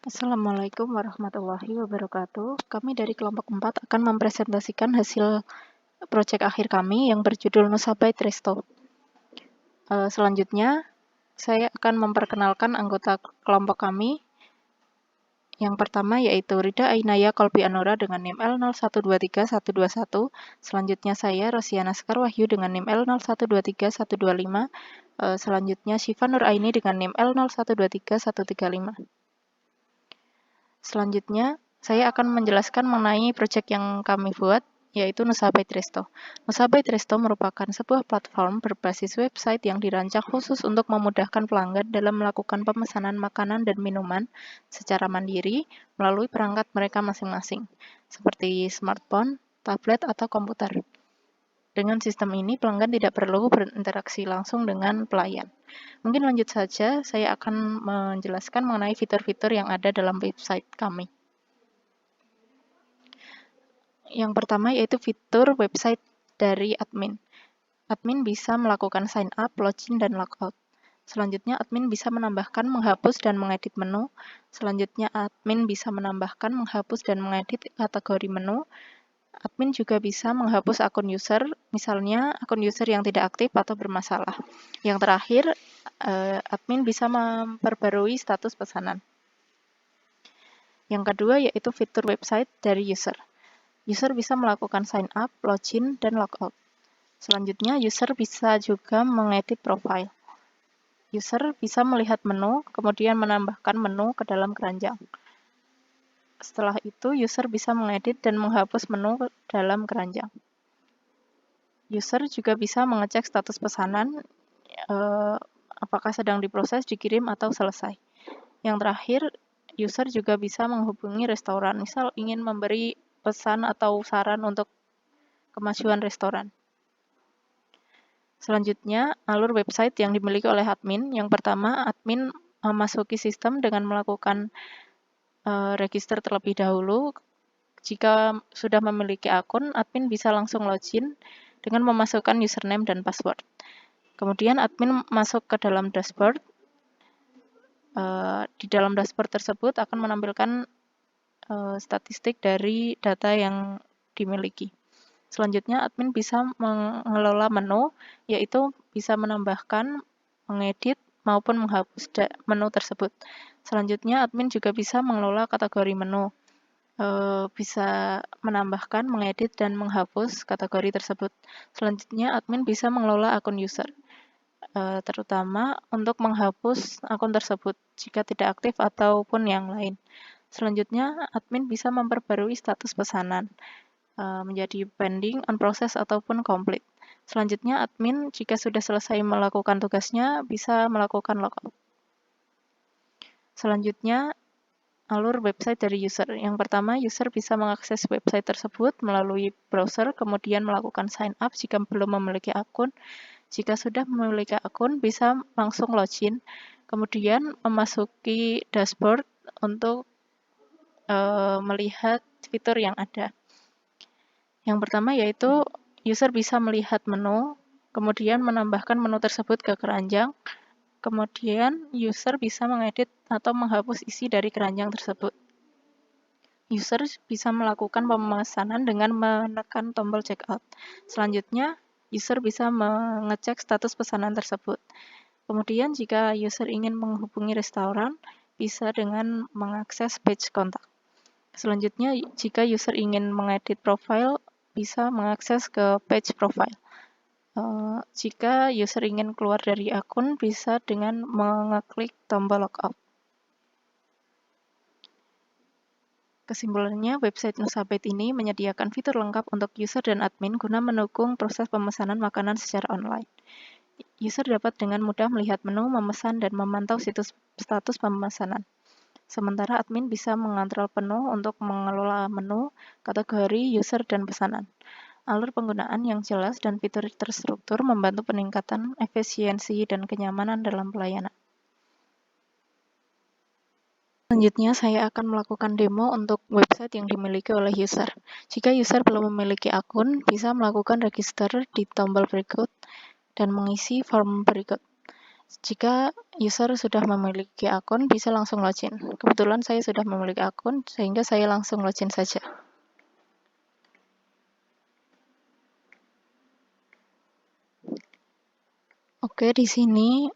Assalamualaikum warahmatullahi wabarakatuh. Kami dari kelompok 4 akan mempresentasikan hasil proyek akhir kami yang berjudul Nusa Bait Resto. Selanjutnya, saya akan memperkenalkan anggota kelompok kami. Yang pertama yaitu Rida Ainaya Kolbi Anora dengan NIM L0123121. Selanjutnya saya, Rosiana Sekar Wahyu dengan NIM L01231125. Selanjutnya Syifa Nur Aini dengan NIM L01231135. Selanjutnya, saya akan menjelaskan mengenai proyek yang kami buat, yaitu Nusa Bait Resto. Nusa Bait Resto merupakan sebuah platform berbasis website yang dirancang khusus untuk memudahkan pelanggan dalam melakukan pemesanan makanan dan minuman secara mandiri melalui perangkat mereka masing-masing, seperti smartphone, tablet, atau komputer. Dengan sistem ini, pelanggan tidak perlu berinteraksi langsung dengan pelayan. Mungkin lanjut saja, saya akan menjelaskan mengenai fitur-fitur yang ada dalam website kami. Yang pertama yaitu fitur website dari admin. Admin bisa melakukan sign up, login, dan logout. Selanjutnya, admin bisa menambahkan, menghapus, dan mengedit menu. Selanjutnya, admin bisa menambahkan, menghapus, dan mengedit kategori menu. Admin juga bisa menghapus akun user, misalnya akun user yang tidak aktif atau bermasalah. Yang terakhir, admin bisa memperbarui status pesanan. Yang kedua yaitu fitur website dari user. User bisa melakukan sign up, login, dan logout. Selanjutnya, user bisa juga mengedit profile. User bisa melihat menu, kemudian menambahkan menu ke dalam keranjang. Setelah itu, user bisa mengedit dan menghapus menu dalam keranjang. User juga bisa mengecek status pesanan, apakah sedang diproses, dikirim, atau selesai. Yang terakhir, user juga bisa menghubungi restoran, misal ingin memberi pesan atau saran untuk kemajuan restoran. Selanjutnya, alur website yang dimiliki oleh admin. Yang pertama, admin memasuki sistem dengan melakukan register terlebih dahulu. Jika sudah memiliki akun, admin bisa langsung login dengan memasukkan username dan password. Kemudian admin masuk ke dalam dashboard. Di dalam dashboard tersebut akan menampilkan statistik dari data yang dimiliki. Selanjutnya, admin bisa mengelola menu, yaitu bisa menambahkan, mengedit, maupun menghapus menu tersebut. Selanjutnya, admin juga bisa mengelola kategori menu, bisa menambahkan, mengedit, dan menghapus kategori tersebut. Selanjutnya, admin bisa mengelola akun user, terutama untuk menghapus akun tersebut jika tidak aktif ataupun yang lain. Selanjutnya, admin bisa memperbarui status pesanan menjadi pending, on process, ataupun complete. Selanjutnya, admin jika sudah selesai melakukan tugasnya bisa melakukan logout. Selanjutnya, alur website dari user. Yang pertama, user bisa mengakses website tersebut melalui browser, kemudian melakukan sign up jika belum memiliki akun. Jika sudah memiliki akun, bisa langsung login, kemudian memasuki dashboard untuk melihat fitur yang ada. Yang pertama yaitu user bisa melihat menu, kemudian menambahkan menu tersebut ke keranjang, kemudian user bisa mengedit atau menghapus isi dari keranjang tersebut. User bisa melakukan pemesanan dengan menekan tombol checkout. Selanjutnya, user bisa mengecek status pesanan tersebut. Kemudian jika user ingin menghubungi restoran, bisa dengan mengakses page kontak. Selanjutnya, jika user ingin mengedit profile, bisa mengakses ke page profile. Jika user ingin keluar dari akun, bisa dengan mengeklik tombol logout. Kesimpulannya, website Nusa Bait ini menyediakan fitur lengkap untuk user dan admin guna mendukung proses pemesanan makanan secara online. User dapat dengan mudah melihat menu, memesan, dan memantau situs status pemesanan. Sementara admin bisa mengontrol penuh untuk mengelola menu, kategori, user, dan pesanan. Alur penggunaan yang jelas dan fitur terstruktur membantu peningkatan efisiensi dan kenyamanan dalam pelayanan. Selanjutnya, saya akan melakukan demo untuk website yang dimiliki oleh user. Jika user belum memiliki akun, bisa melakukan register di tombol berikut dan mengisi form berikut. Jika user sudah memiliki akun, bisa langsung login. Kebetulan saya sudah memiliki akun, sehingga saya langsung login saja. Oke, di sini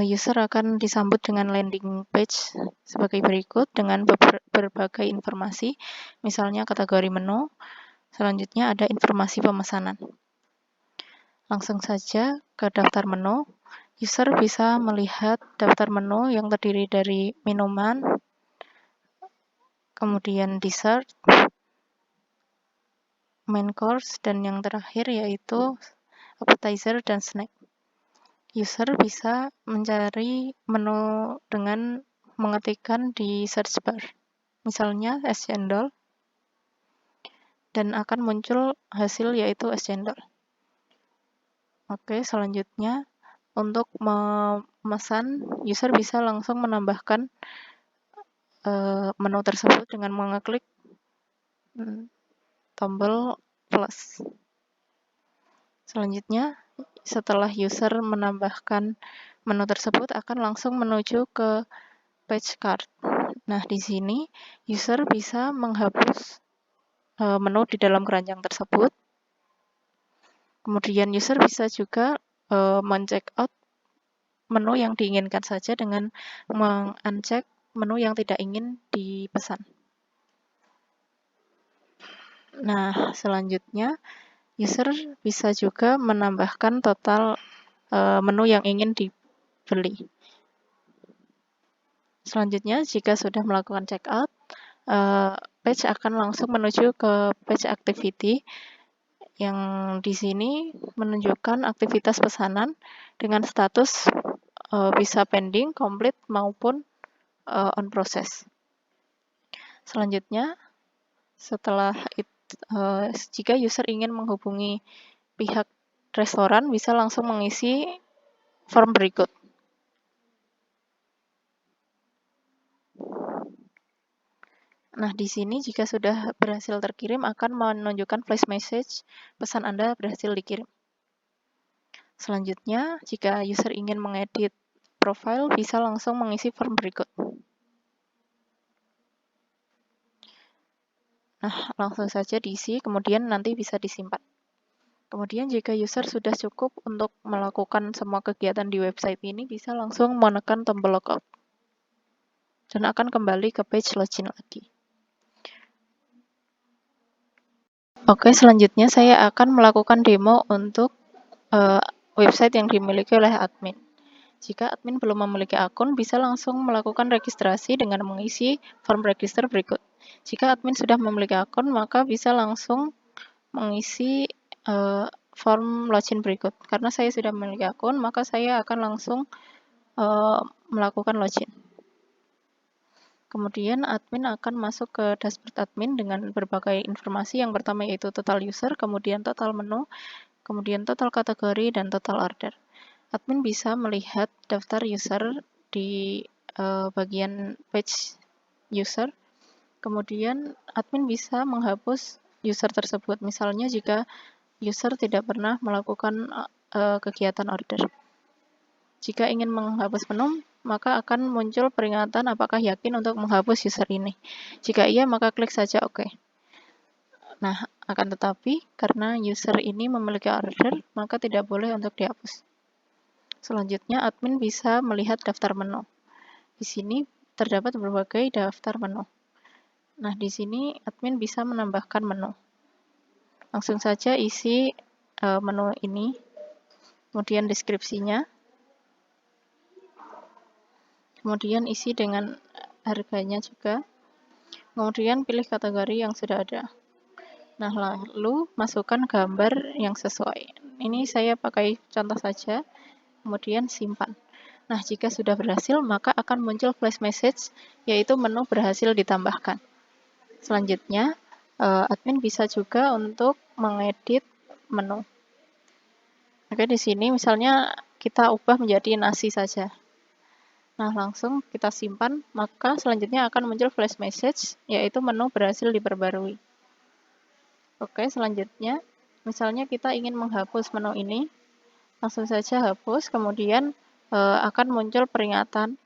user akan disambut dengan landing page sebagai berikut dengan berbagai informasi, misalnya kategori menu, selanjutnya ada informasi pemesanan. Langsung saja ke daftar menu. User bisa melihat daftar menu yang terdiri dari minuman, kemudian dessert, main course, dan yang terakhir yaitu appetizer dan snack. User bisa mencari menu dengan mengetikkan di search bar, misalnya es cendol, dan akan muncul hasil yaitu es cendol. Oke, selanjutnya untuk memesan, user bisa langsung menambahkan menu tersebut dengan mengeklik tombol plus. Selanjutnya, setelah user menambahkan menu tersebut akan langsung menuju ke page card. Nah, di sini user bisa menghapus menu di dalam keranjang tersebut. Kemudian user bisa juga men-check out menu yang diinginkan saja dengan meng-uncheck menu yang tidak ingin dipesan. Nah, selanjutnya user bisa juga menambahkan total menu yang ingin dibeli. Selanjutnya, jika sudah melakukan check out, page akan langsung menuju ke page activity yang di sini menunjukkan aktivitas pesanan dengan status bisa pending, complete, maupun on process. Selanjutnya, setelah jika user ingin menghubungi pihak restoran, bisa langsung mengisi form berikut. Nah, di sini jika sudah berhasil terkirim akan menunjukkan flash message pesan Anda berhasil dikirim. Selanjutnya, jika user ingin mengedit profile, bisa langsung mengisi form berikut. Nah, langsung saja diisi, kemudian nanti bisa disimpan. Kemudian jika user sudah cukup untuk melakukan semua kegiatan di website ini, bisa langsung menekan tombol logout. Dan akan kembali ke page login lagi. Oke, selanjutnya saya akan melakukan demo untuk website yang dimiliki oleh admin. Jika admin belum memiliki akun, bisa langsung melakukan registrasi dengan mengisi form register berikut. Jika admin sudah memiliki akun, maka bisa langsung mengisi form login berikut. Karena saya sudah memiliki akun, maka saya akan langsung melakukan login. Kemudian admin akan masuk ke dashboard admin dengan berbagai informasi. Yang pertama yaitu total user, kemudian total menu, kemudian total kategori, dan total order. Admin bisa melihat daftar user di bagian page user. Kemudian admin bisa menghapus user tersebut. Misalnya jika user tidak pernah melakukan kegiatan order. Jika ingin menghapus menu, maka akan muncul peringatan apakah yakin untuk menghapus user ini. Jika iya, maka klik saja OK. Nah, akan tetapi karena user ini memiliki order, maka tidak boleh untuk dihapus. Selanjutnya, admin bisa melihat daftar menu. Di sini terdapat berbagai daftar menu. Nah, di sini admin bisa menambahkan menu. Langsung saja isi menu ini, kemudian deskripsinya, kemudian isi dengan harganya juga, kemudian pilih kategori yang sudah ada. Nah, lalu masukkan gambar yang sesuai. Ini saya pakai contoh saja, kemudian simpan. Nah, jika sudah berhasil, maka akan muncul flash message, yaitu menu berhasil ditambahkan. Selanjutnya, admin bisa juga untuk mengedit menu. Oke, di sini misalnya kita ubah menjadi nasi saja. Nah, langsung kita simpan, maka selanjutnya akan muncul flash message, yaitu menu berhasil diperbarui. Oke, selanjutnya, misalnya kita ingin menghapus menu ini, langsung saja hapus, kemudian akan muncul peringatan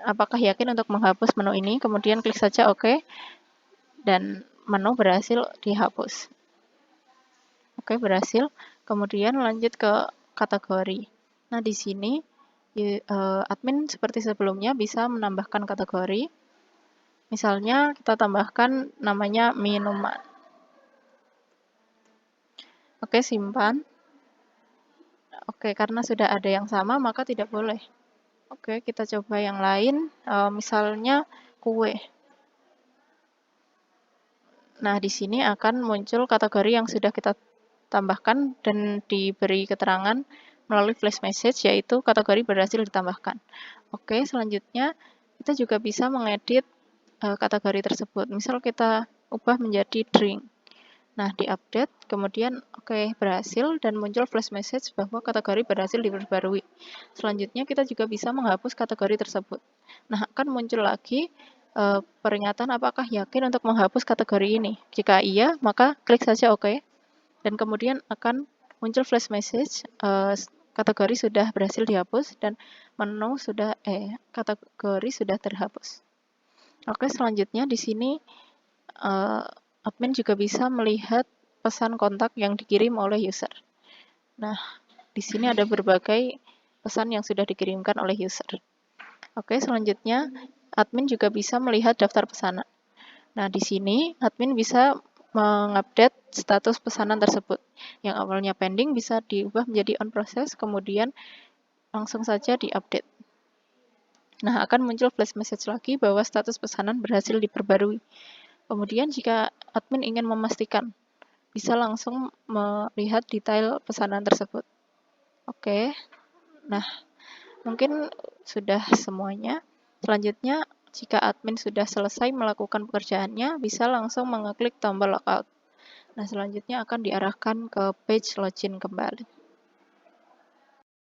apakah yakin untuk menghapus menu ini, kemudian klik saja OK, dan menu berhasil dihapus. Oke, berhasil. Kemudian lanjut ke kategori. Nah, di sini admin seperti sebelumnya bisa menambahkan kategori. Misalnya kita tambahkan namanya minuman. Oke, simpan. Oke, karena sudah ada yang sama maka tidak boleh. Oke, kita coba yang lain. Misalnya kue. Nah, di sini akan muncul kategori yang sudah kita tambahkan dan diberi keterangan melalui flash message, yaitu kategori berhasil ditambahkan. Oke, selanjutnya kita juga bisa mengedit kategori tersebut. Misal kita ubah menjadi drink. Nah, diupdate, kemudian oke, berhasil dan muncul flash message bahwa kategori berhasil diperbarui. Selanjutnya kita juga bisa menghapus kategori tersebut. Nah, akan muncul lagi peringatan apakah yakin untuk menghapus kategori ini. Jika iya, maka klik saja OK. Dan kemudian akan muncul flash message kategori sudah berhasil dihapus dan menu sudah kategori sudah terhapus. Oke, selanjutnya di sini admin juga bisa melihat pesan kontak yang dikirim oleh user. Nah, di sini ada berbagai pesan yang sudah dikirimkan oleh user. Oke, selanjutnya admin juga bisa melihat daftar pesanan. Nah, di sini admin bisa mengupdate status pesanan tersebut. Yang awalnya pending bisa diubah menjadi on process, kemudian langsung saja diupdate. Nah, akan muncul flash message lagi bahwa status pesanan berhasil diperbarui. Kemudian jika admin ingin memastikan, bisa langsung melihat detail pesanan tersebut. Oke, nah mungkin sudah semuanya. Selanjutnya, jika admin sudah selesai melakukan pekerjaannya, bisa langsung mengeklik tombol logout. Nah, selanjutnya akan diarahkan ke page login kembali.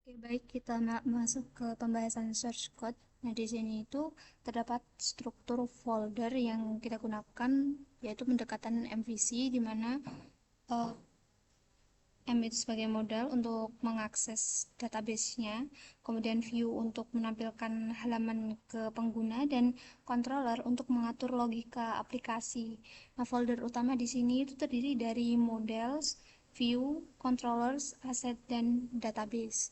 Oke, baik, kita masuk ke pembahasan source code. Nah, di sini itu terdapat struktur folder yang kita gunakan, yaitu pendekatan MVC, di mana M itu sebagai modal untuk mengakses database-nya, kemudian view untuk menampilkan halaman ke pengguna, dan controller untuk mengatur logika aplikasi. Nah, folder utama di sini itu terdiri dari models, view, controllers, asset, dan database.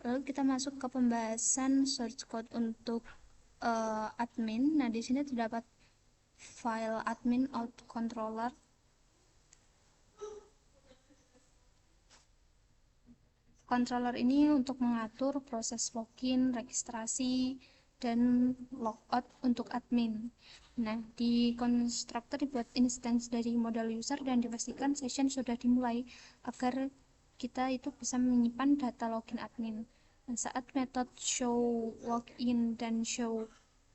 Lalu kita masuk ke pembahasan source code untuk admin. Nah, di sini terdapat file admin out controller. Controller ini untuk mengatur proses login, registrasi, dan logout untuk admin. Nah, di constructor dibuat instance dari modal user dan dipastikan session sudah dimulai agar kita itu bisa menyimpan data login admin. Dan saat metode show login dan show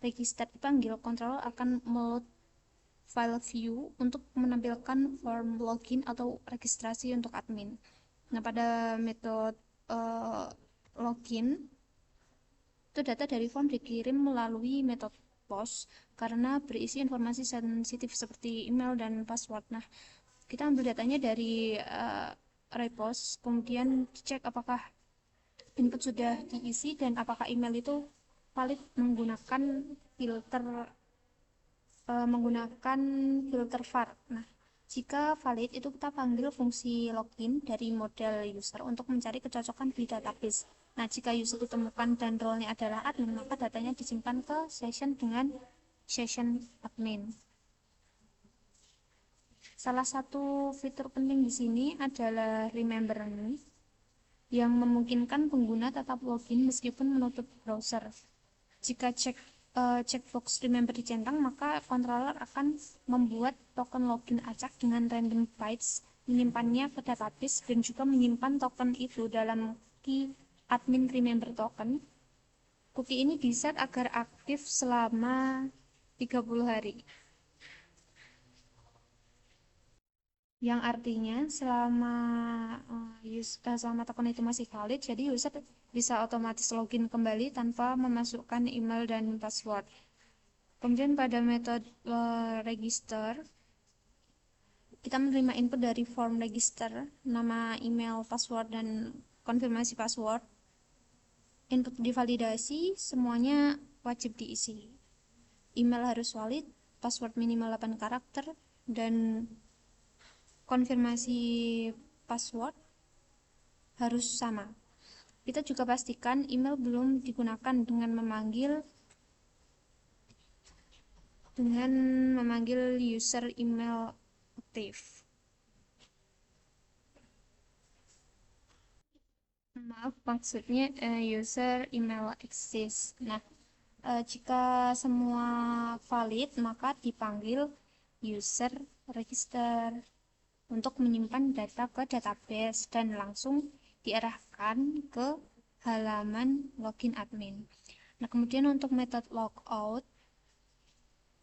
register dipanggil, controller akan meload file view untuk menampilkan form login atau registrasi untuk admin. Nah, pada metode login, itu data dari form dikirim melalui metode post karena berisi informasi sensitif seperti email dan password. Nah, kita ambil datanya dari repost, kemudian cek apakah input sudah diisi dan apakah email itu valid menggunakan filter var. Nah, jika valid itu kita panggil fungsi login dari model user untuk mencari kecocokan di database. Nah, jika user ditemukan dan role-nya adalah admin, maka datanya disimpan ke session dengan session admin. Salah satu fitur penting di sini adalah remember me yang memungkinkan pengguna tetap login meskipun menutup browser. Jika checkbox remember dicentang, maka controller akan membuat token login acak dengan random bytes, menyimpannya ke database, dan juga menyimpan token itu dalam key admin remember token. Cookie ini diset agar aktif selama 30 hari. Yang artinya selama token itu masih valid, jadi user bisa otomatis login kembali tanpa memasukkan email dan password. Kemudian pada metode register, kita menerima input dari form register, nama, email, password, dan konfirmasi password. Input divalidasi, semuanya wajib diisi. Email harus valid, password minimal 8 karakter, dan konfirmasi password harus sama. Kita juga pastikan email belum digunakan dengan memanggil user email aktif. Maaf, maksudnya user email exist. Nah, jika semua valid, maka dipanggil user register untuk menyimpan data ke database dan langsung diarahkan ke halaman login admin. Nah, kemudian untuk metode logout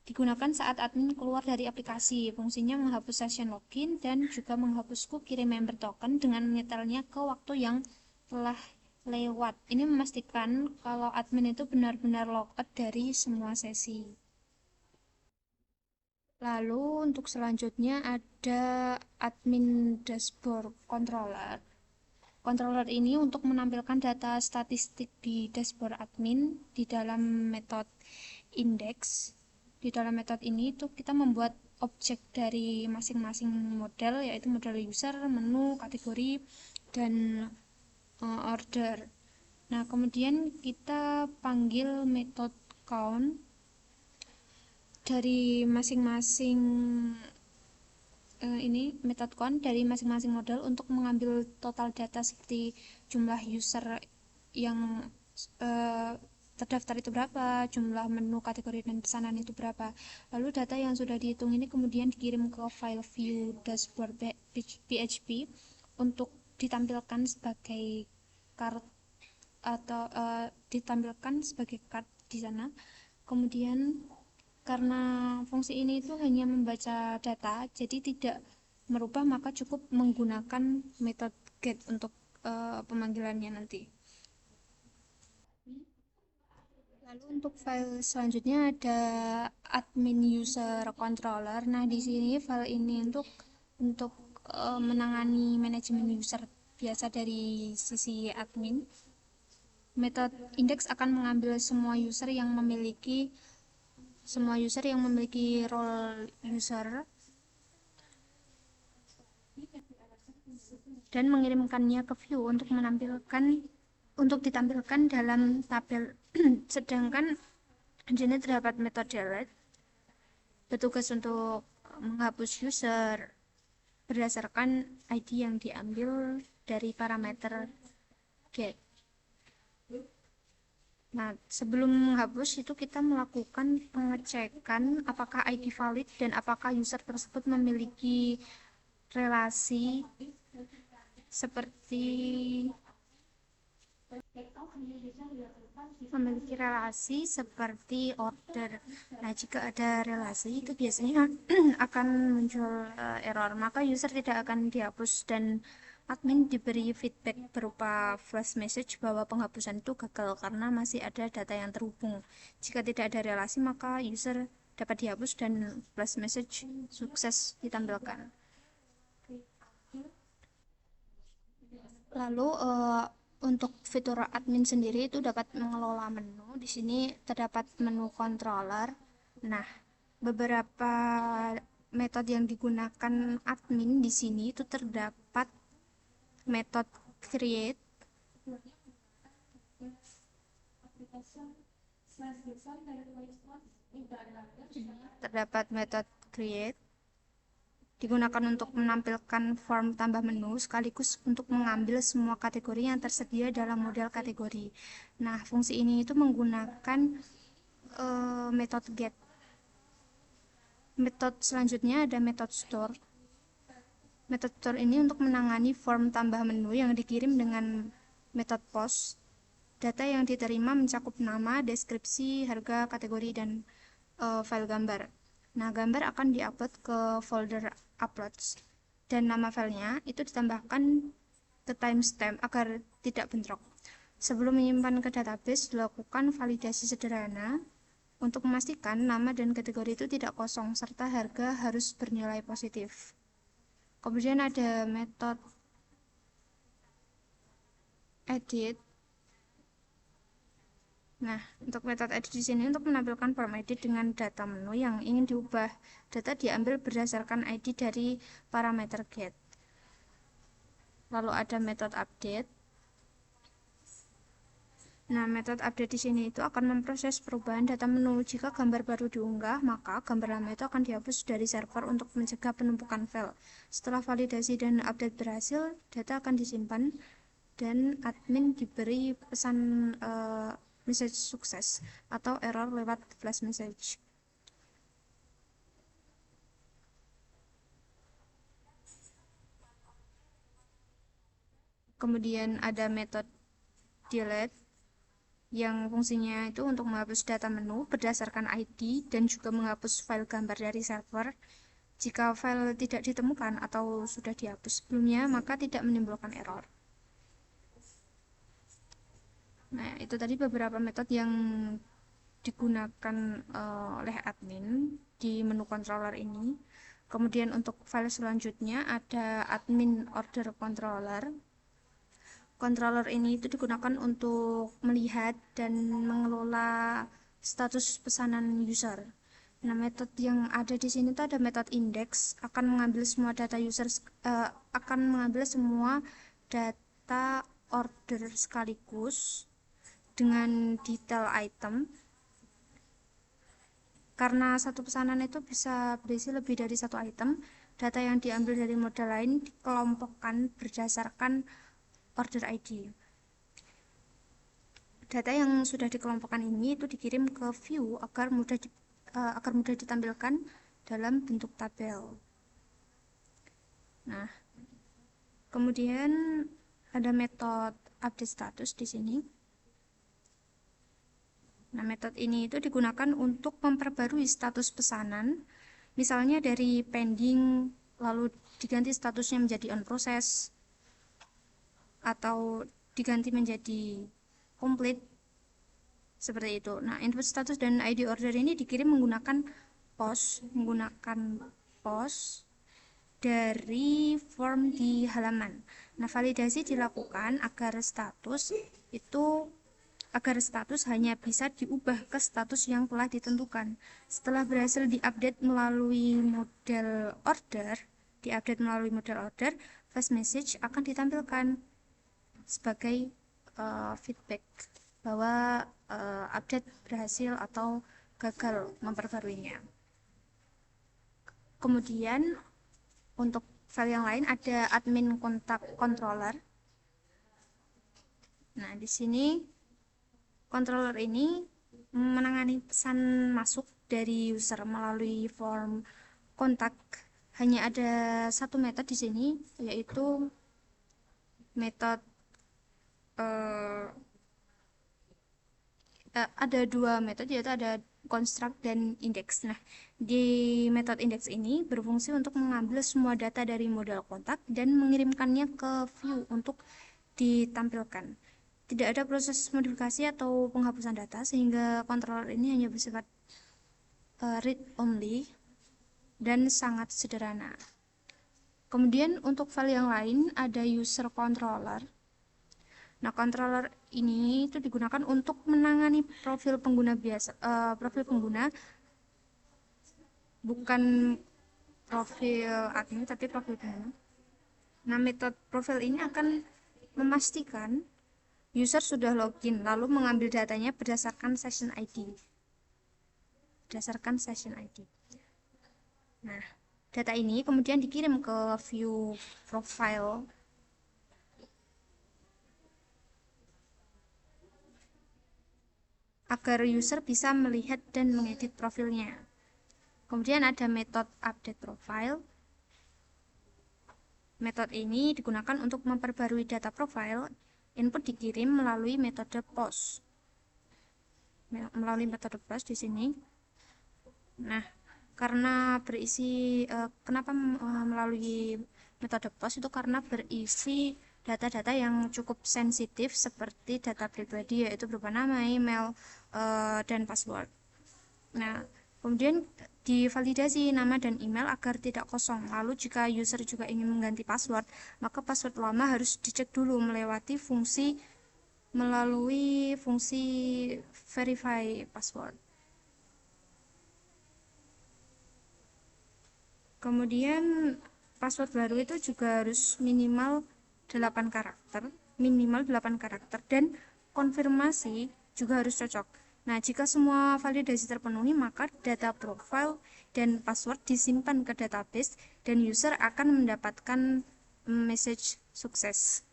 digunakan saat admin keluar dari aplikasi. Fungsinya menghapus session login dan juga menghapus cookie remember token dengan menyetelnya ke waktu yang telah lewat. Ini memastikan kalau admin itu benar-benar logout dari semua sesi. Lalu untuk selanjutnya ada admin dashboard controller. Controller ini untuk menampilkan data statistik di dashboard admin di dalam metode index. Di dalam metode ini tuh kita membuat objek dari masing-masing model, yaitu model user, menu, kategori, dan order. Nah, kemudian kita panggil metode count dari masing-masing ini method count dari masing-masing model untuk mengambil total data seperti jumlah user yang terdaftar itu berapa, jumlah menu, kategori, dan pesanan itu berapa. Lalu data yang sudah dihitung ini kemudian dikirim ke file view dashboard PHP untuk ditampilkan sebagai card atau ditampilkan sebagai card di sana. Kemudian karena fungsi ini itu hanya membaca data, jadi tidak merubah, maka cukup menggunakan metode get untuk pemanggilannya nanti. Lalu untuk file selanjutnya ada admin user controller. Nah, di sini file ini untuk menangani manajemen user biasa dari sisi admin. Metode index akan mengambil semua user yang memiliki role user dan mengirimkannya ke view untuk ditampilkan dalam tabel. Sedangkan di sini terdapat metode delete bertugas untuk menghapus user berdasarkan ID yang diambil dari parameter get. Nah, sebelum menghapus itu kita melakukan pengecekan apakah ID valid dan apakah user tersebut memiliki relasi seperti order. Nah, jika ada relasi itu biasanya akan muncul error, maka user tidak akan dihapus dan admin diberi feedback berupa flash message bahwa penghapusan itu gagal karena masih ada data yang terhubung. Jika tidak ada relasi, maka user dapat dihapus dan flash message sukses ditampilkan. Lalu untuk fitur admin sendiri itu dapat mengelola menu. Di sini terdapat menu controller. Nah, beberapa metode yang digunakan admin di sini itu terdapat metode create, digunakan untuk menampilkan form tambah menu sekaligus untuk mengambil semua kategori yang tersedia dalam model kategori. Nah, fungsi ini itu menggunakan metode get. Metode selanjutnya ada metode store. Metode store ini untuk menangani form tambah menu yang dikirim dengan metode post. Data yang diterima mencakup nama, deskripsi, harga, kategori, dan file gambar. Nah, gambar akan diupload ke folder uploads dan nama filenya itu ditambahkan ke timestamp agar tidak bentrok. Sebelum menyimpan ke database, dilakukan validasi sederhana untuk memastikan nama dan kategori itu tidak kosong serta harga harus bernilai positif. Kemudian ada metode edit. Nah, untuk metode edit di sini untuk menampilkan form edit dengan data menu yang ingin diubah. Data diambil berdasarkan ID dari parameter get. Lalu ada metode update. Nah, metode update di sini itu akan memproses perubahan data menu. Jika gambar baru diunggah, maka gambar lama itu akan dihapus dari server untuk mencegah penumpukan file. Setelah validasi dan update berhasil, data akan disimpan dan admin diberi pesan message sukses atau error lewat flash message. Kemudian ada metode delete yang fungsinya itu untuk menghapus data menu berdasarkan ID dan juga menghapus file gambar dari server. Jika file tidak ditemukan atau sudah dihapus sebelumnya, maka tidak menimbulkan error. Nah, itu tadi beberapa metode yang digunakan oleh admin di menu controller ini. Kemudian untuk file selanjutnya ada admin order controller. Controller ini itu digunakan untuk melihat dan mengelola status pesanan user. Nah, metode yang ada di sini tuh ada metode index, akan mengambil semua data user, akan mengambil semua data order sekaligus dengan detail item. Karena satu pesanan itu bisa berisi lebih dari satu item, data yang diambil dari model lain dikelompokkan berdasarkan order ID. Data yang sudah dikelompokkan ini itu dikirim ke view agar mudah ditampilkan dalam bentuk tabel. Nah, kemudian ada metode update status di sini. Nah, metode ini itu digunakan untuk memperbarui status pesanan, misalnya dari pending lalu diganti statusnya menjadi on process atau diganti menjadi complete seperti itu. Nah, input status dan ID order ini dikirim menggunakan post dari form di halaman. Nah, validasi dilakukan agar status hanya bisa diubah ke status yang telah ditentukan. Setelah berhasil diupdate melalui model order, flash message akan ditampilkan sebagai feedback bahwa update berhasil atau gagal memperbaruinya. Kemudian untuk file yang lain ada admin kontak controller. Nah, di sini controller ini menangani pesan masuk dari user melalui form kontak. Hanya ada satu metode di sini, yaitu metode ada dua metode, yaitu ada construct dan index. Nah, di metode index ini berfungsi untuk mengambil semua data dari model kontak dan mengirimkannya ke view untuk ditampilkan. Tidak ada proses modifikasi atau penghapusan data, sehingga controller ini hanya bersifat read only dan sangat sederhana. Kemudian untuk file yang lain ada user controller. Nah, controller ini itu digunakan untuk menangani profil pengguna biasa, bukan profil admin tapi profil pengguna. Nah, metode profil ini akan memastikan user sudah login lalu mengambil datanya berdasarkan session ID. Nah, data ini kemudian dikirim ke view profile agar user bisa melihat dan mengedit profilnya. Kemudian ada metode update profile. Metode ini digunakan untuk memperbarui data profile. Input dikirim melalui metode post. Di sini. Nah, karena kenapa melalui metode post itu karena berisi data-data yang cukup sensitif seperti data pribadi, yaitu berupa nama, email, dan password. Nah, kemudian divalidasi nama dan email agar tidak kosong. Lalu jika user juga ingin mengganti password, maka password lama harus dicek dulu melewati fungsi melalui fungsi verify password. Kemudian password baru itu juga harus minimal 8 karakter dan konfirmasi juga harus cocok. Nah, jika semua validasi terpenuhi, maka data profile dan password disimpan ke database dan user akan mendapatkan message sukses.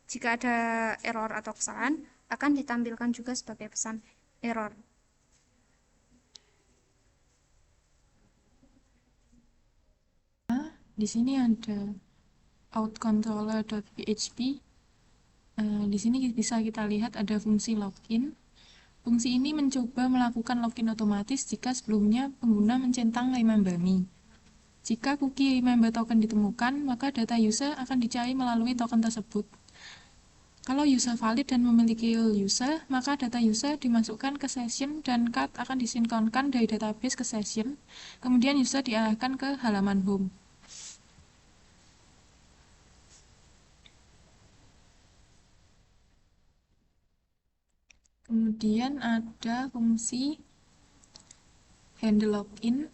Jika ada error atau kesalahan, akan ditampilkan juga sebagai pesan error. Di sini ada outcontroller.php. Di sini bisa kita lihat ada fungsi login. Fungsi ini mencoba melakukan login otomatis jika sebelumnya pengguna mencentang remember me. Jika cookie remember token ditemukan, maka data user akan dicari melalui token tersebut. Kalau user valid dan memiliki real user, maka data user dimasukkan ke session dan card akan disinkronkan dari database ke session. Kemudian user diarahkan ke halaman home. Kemudian ada fungsi handle login.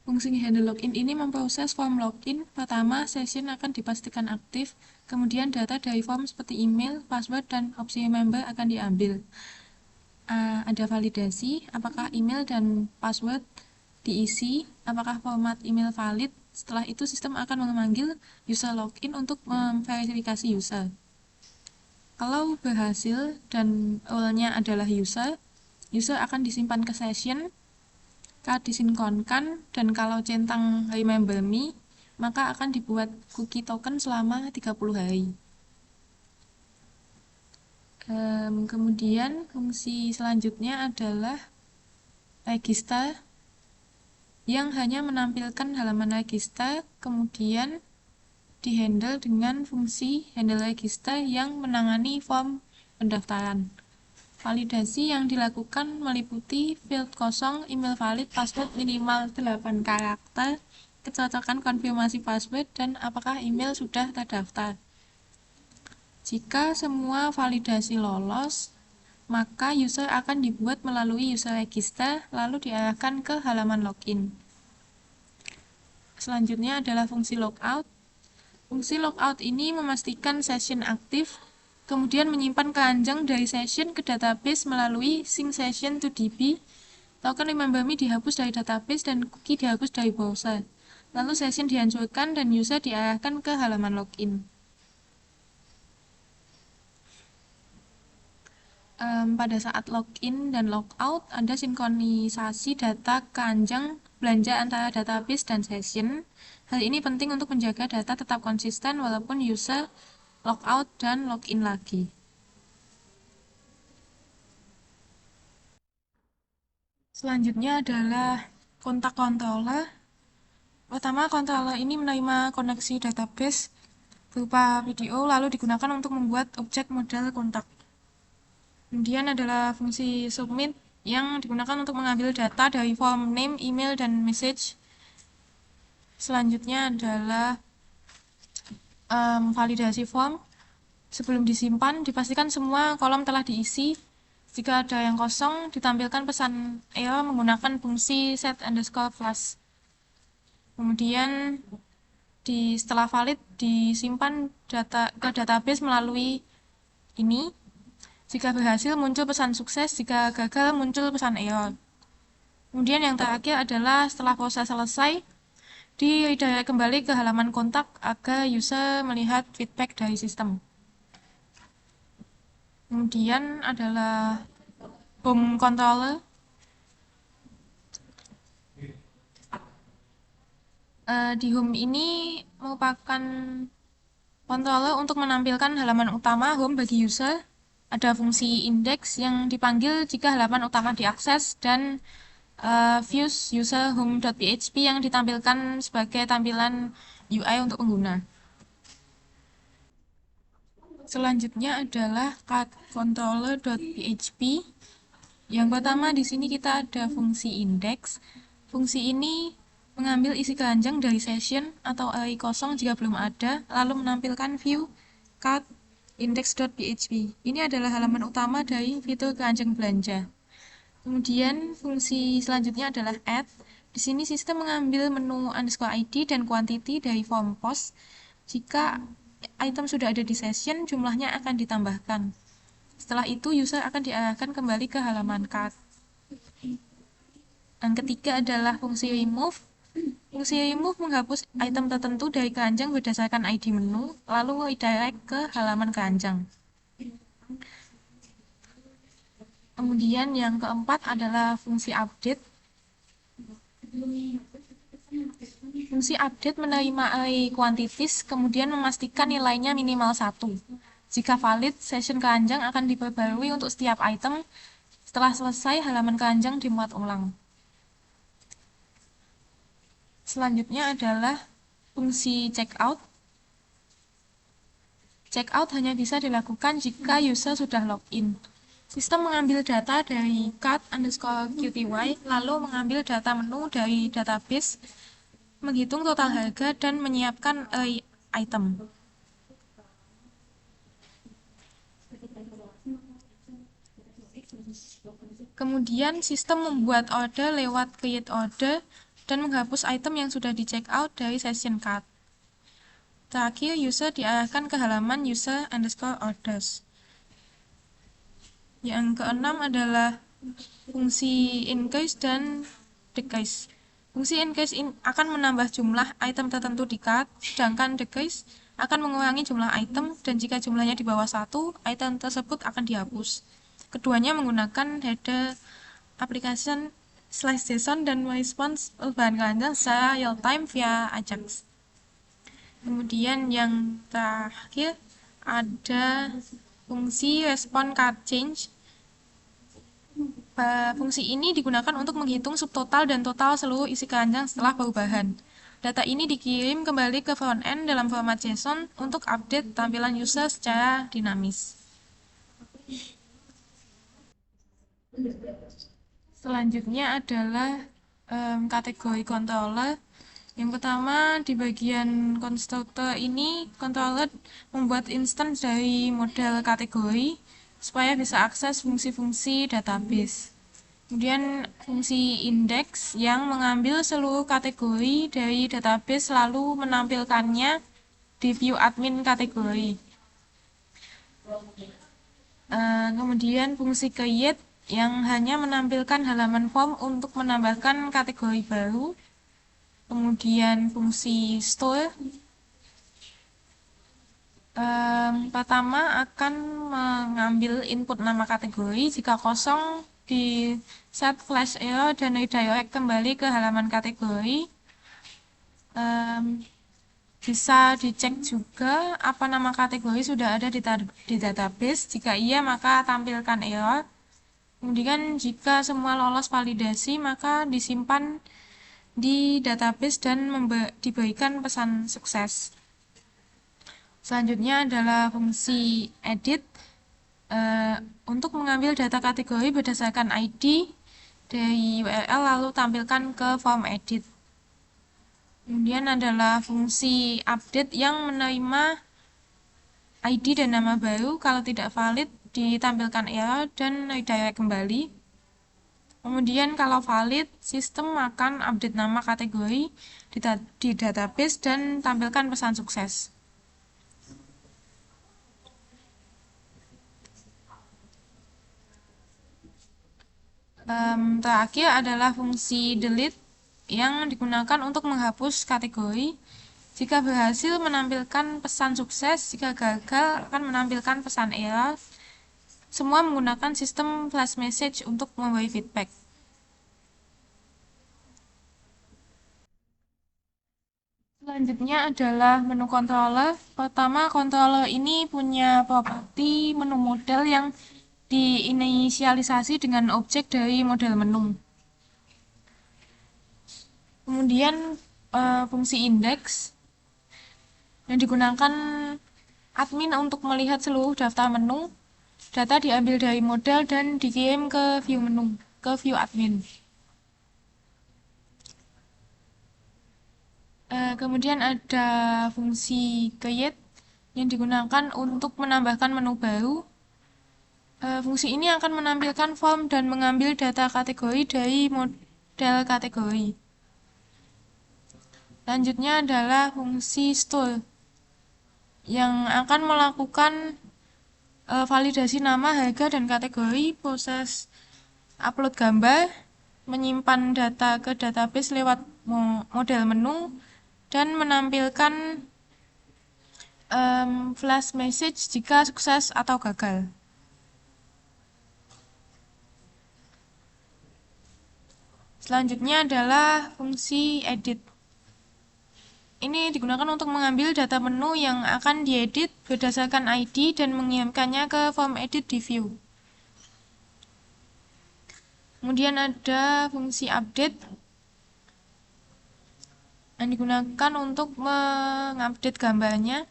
Fungsi handle login ini memproses form login. Pertama, session akan dipastikan aktif, kemudian data dari form seperti email, password, dan opsi remember akan diambil. Ada validasi, apakah email dan password diisi, apakah format email valid. Setelah itu, sistem akan memanggil user login untuk memverifikasi user. Kalau berhasil dan role-nya adalah user akan disimpan ke session, card disinkronkan, dan kalau centang remember me, maka akan dibuat cookie token selama 30 hari. Kemudian fungsi selanjutnya adalah register, yang hanya menampilkan halaman register, kemudian dihandle dengan fungsi handle register yang menangani form pendaftaran. Validasi yang dilakukan meliputi field kosong, email valid, password minimal 8 karakter, kecocokan konfirmasi password, dan apakah email sudah terdaftar. Jika semua validasi lolos, maka user akan dibuat melalui user register, lalu diarahkan ke halaman login. Selanjutnya adalah fungsi logout. Fungsi logout ini memastikan session aktif, kemudian menyimpan keranjang dari session ke database melalui sync session to DB. Token remember me dihapus dari database dan cookie dihapus dari browser. Lalu session dihancurkan dan user diarahkan ke halaman login. Pada saat login dan logout, ada sinkronisasi data keranjang belanja antara database dan session. Hal ini penting untuk menjaga data tetap konsisten walaupun user logout dan login lagi. Selanjutnya adalah kontak controller. Pertama, controller ini menerima koneksi database berupa video lalu digunakan untuk membuat objek model kontak. Kemudian adalah fungsi submit yang digunakan untuk mengambil data dari form name, email, dan message. Selanjutnya adalah validasi form. Sebelum disimpan, dipastikan semua kolom telah diisi. Jika ada yang kosong, ditampilkan pesan error menggunakan fungsi set_plus. Kemudian setelah valid disimpan data ke database melalui ini. Jika berhasil muncul pesan sukses, jika gagal muncul pesan error. Kemudian yang terakhir adalah setelah proses selesai, diredirect kembali ke halaman kontak agar user melihat feedback dari sistem. Kemudian adalah home controller. Di home ini merupakan controller untuk menampilkan halaman utama home bagi user. Ada fungsi index yang dipanggil jika halaman utama diakses dan views user home.php yang ditampilkan sebagai tampilan UI untuk pengguna. Selanjutnya adalah card controller.php. Yang pertama di sini kita ada fungsi index. Fungsi ini mengambil isi keranjang dari session atau array kosong jika belum ada, lalu menampilkan view cart index.php. Ini adalah halaman utama dari fitur keranjang belanja. Kemudian fungsi selanjutnya adalah add. Di sini sistem mengambil menu _id dan quantity dari form post. Jika item sudah ada di session, jumlahnya akan ditambahkan. Setelah itu, user akan diarahkan kembali ke halaman cart. Yang ketiga adalah fungsi remove. Fungsi remove menghapus item tertentu dari keranjang berdasarkan ID menu, lalu redirect ke halaman keranjang. Kemudian yang keempat adalah fungsi update. Fungsi update menerima array quantities, kemudian memastikan nilainya minimal 1. Jika valid, session keranjang akan diperbarui untuk setiap item. Setelah selesai, halaman keranjang dimuat ulang. Selanjutnya adalah fungsi checkout. Checkout hanya bisa dilakukan jika user sudah login. Sistem mengambil data dari cart_qty, lalu mengambil data menu dari database, menghitung total harga, dan menyiapkan array item. Kemudian sistem membuat order lewat create order dan menghapus item yang sudah di check out dari session cart. Terakhir, user diarahkan ke halaman user_orders. Yang keenam adalah fungsi increase dan decrease. Fungsi increase akan menambah jumlah item tertentu di cart, sedangkan decrease akan mengurangi jumlah item, dan jika jumlahnya di bawah 1, item tersebut akan dihapus. Keduanya menggunakan header application /JSON dan merespons perubahan keranjang secara real-time via Ajax. Kemudian yang terakhir ada fungsi respond cart change. Fungsi ini digunakan untuk menghitung subtotal dan total seluruh isi keranjang setelah perubahan. Data ini dikirim kembali ke front-end dalam format JSON untuk update tampilan user secara dinamis. Selanjutnya adalah kategori controller. Yang pertama, di bagian konstruktor ini, controller membuat instance dari model kategori supaya bisa akses fungsi-fungsi database. Kemudian fungsi index yang mengambil seluruh kategori dari database lalu menampilkannya di view admin kategori. Kemudian fungsi create yang hanya menampilkan halaman form untuk menambahkan kategori baru. Kemudian fungsi store. Pertama akan mengambil input nama kategori, jika kosong di set flash error dan redirect kembali ke halaman kategori. Bisa dicek juga apa nama kategori sudah ada di database. Jika iya, maka tampilkan error. Kemudian jika semua lolos validasi, maka disimpan di database dan diberikan pesan sukses. Selanjutnya adalah fungsi edit. Untuk mengambil data kategori berdasarkan ID dari URL lalu tampilkan ke form edit. Kemudian adalah fungsi update yang menerima ID dan nama baru. Kalau tidak valid, ditampilkan error dan redirect kembali. Kemudian kalau valid, sistem akan update nama kategori di database dan tampilkan pesan sukses. Terakhir adalah fungsi delete yang digunakan untuk menghapus kategori. Jika berhasil menampilkan pesan sukses, jika gagal akan menampilkan pesan error. Semua menggunakan sistem flash message untuk memberi feedback. Selanjutnya adalah menu controller. Pertama, controller ini punya properti menu model yang diinisialisasi dengan objek dari model menu. Kemudian fungsi index yang digunakan admin untuk melihat seluruh daftar menu. Data diambil dari model dan dikirim ke view menu, ke view admin. Kemudian ada fungsi create yang digunakan untuk menambahkan menu baru. Fungsi ini akan menampilkan form dan mengambil data kategori dari model kategori. Selanjutnya adalah fungsi store yang akan melakukan validasi nama, harga, dan kategori, proses upload gambar, menyimpan data ke database lewat model menu, dan menampilkan flash message jika sukses atau gagal. Selanjutnya adalah fungsi edit. Ini digunakan untuk mengambil data menu yang akan diedit berdasarkan ID dan mengirimkannya ke form edit di view. Kemudian ada fungsi update yang digunakan untuk mengupdate gambarnya.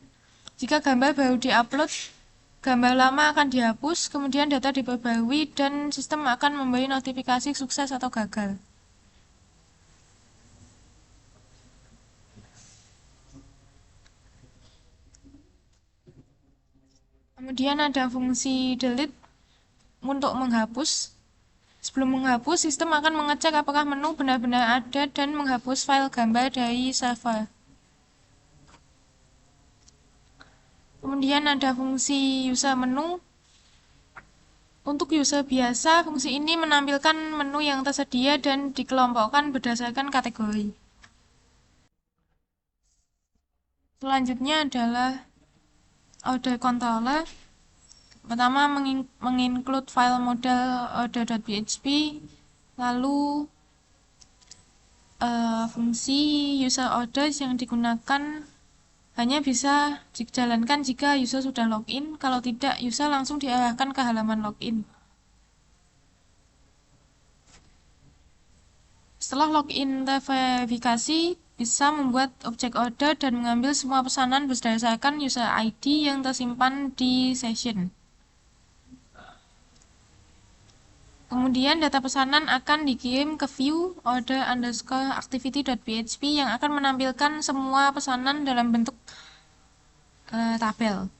Jika gambar baru diupload, gambar lama akan dihapus, kemudian data diperbarui dan sistem akan memberi notifikasi sukses atau gagal. Kemudian ada fungsi delete untuk menghapus. Sebelum menghapus, sistem akan mengecek apakah menu benar-benar ada dan menghapus file gambar dari server. Kemudian ada fungsi user menu. Untuk user biasa, fungsi ini menampilkan menu yang tersedia dan dikelompokkan berdasarkan kategori. Selanjutnya adalah order controller. Pertama, menginclude file model order.php, lalu fungsi user orders yang digunakan hanya bisa dijalankan jika user sudah login, kalau tidak, user langsung diarahkan ke halaman login. Setelah login terverifikasi, bisa membuat objek order dan mengambil semua pesanan berdasarkan user ID yang tersimpan di session. Kemudian data pesanan akan dikirim ke view order_activity.php yang akan menampilkan semua pesanan dalam bentuk tabel.